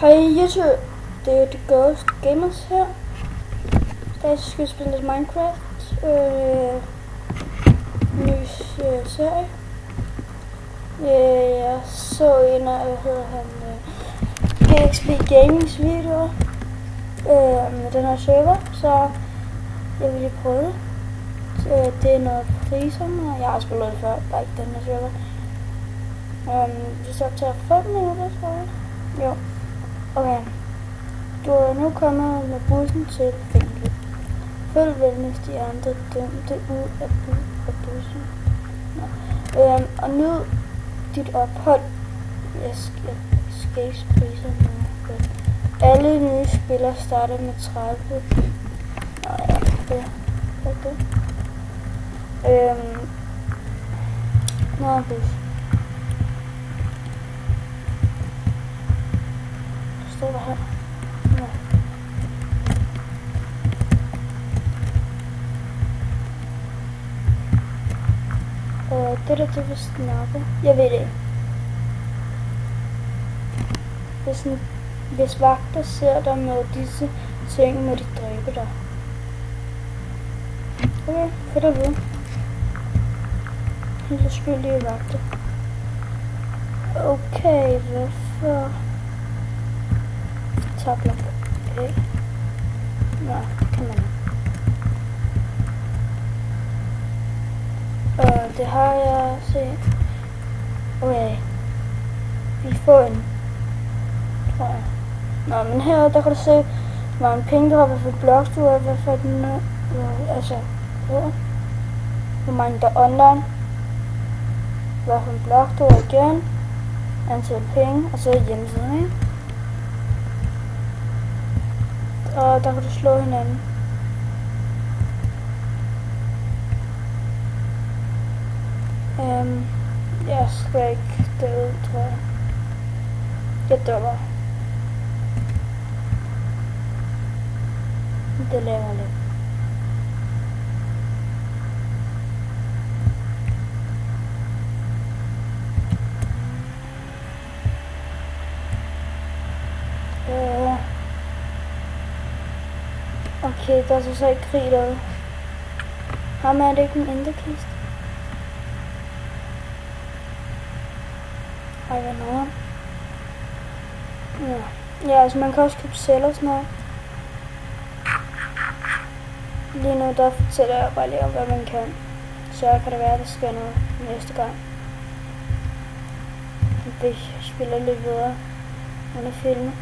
Hej YouTube, det er The Ghost Gamers her. I dag skal vi spille lidt Minecraft. Ny serie. Jeg så en af, GXP Gamings videoer med den her server, så jeg vil lige prøve det. Det er noget priserne, og jeg har spillet det før, bare ikke den her server. Vi så optager 5 minutter, tror jeg. Jo. Okay. Du er nu kommet med bussen til fængslet. Følg venligst de andre dømte ud af bussen. Og nyd dit ophold i escape-priserne. Alle nye spillere starter med 30. Nå ja, okay. Nå, bus. Står der her? Ja. Det er vist nakke. Jeg ved det ikke. Hvis vagter ser dig med disse ting, må de dræbe dig. Okay, fedt at vide. Helt uskyldige vagter. Okay, hvorfor? Tabler. Okay. Nå, det kan man ikke. Det har jeg set. Okay. Vi får en. Tror jeg. Nå, men her, der kan du se, hvor mange penge du har, hvad for blogs du har, hvad for den, altså, hvor mange der er online, hvad for en blog du har igen, antal penge, og så hjemmesiden, ikke? Og der kan du slå hinanden. Jeg skal ikke derud, tror jeg. Jeg dør bare. Det laver jeg lidt. Okay, der er så ikke krig derude. Ham er det ikke en enderkiste? Ej, hvad noget? Ja, altså man kan også købe celler og sådan noget. Lige nu der fortæller jeg bare lige om, hvad man kan. Så kan det være, at der sker noget næste gang. Vi spiller lidt videre under filmen.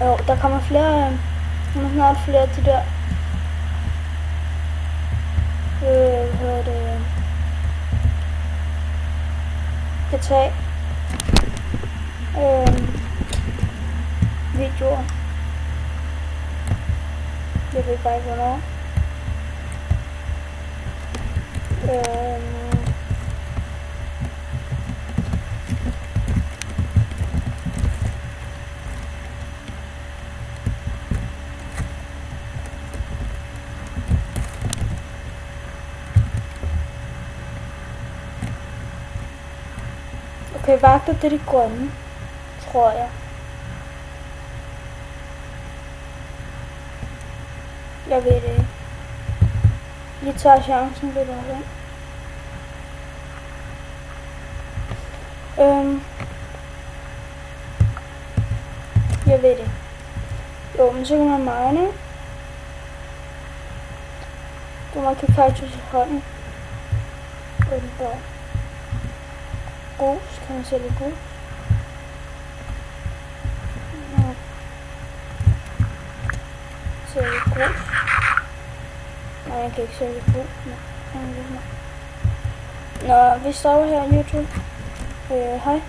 Jo, der kommer flere, snart flere af de der, GTA, videoer. Jeg ved bare ikke, hvornår. Okay, vagter, det er de grønne, tror jeg. Jeg ved det ikke. Vi tager chancen lidt af det. Jeg ved det. Jo, men så kan man mine. Man kan kaktus i hånden. Grus, kan man sælge grus? Ja. Sælge grus. Nej, jeg kan ikke sælge grus. Nå, vi stopper her, YouTube. Hej.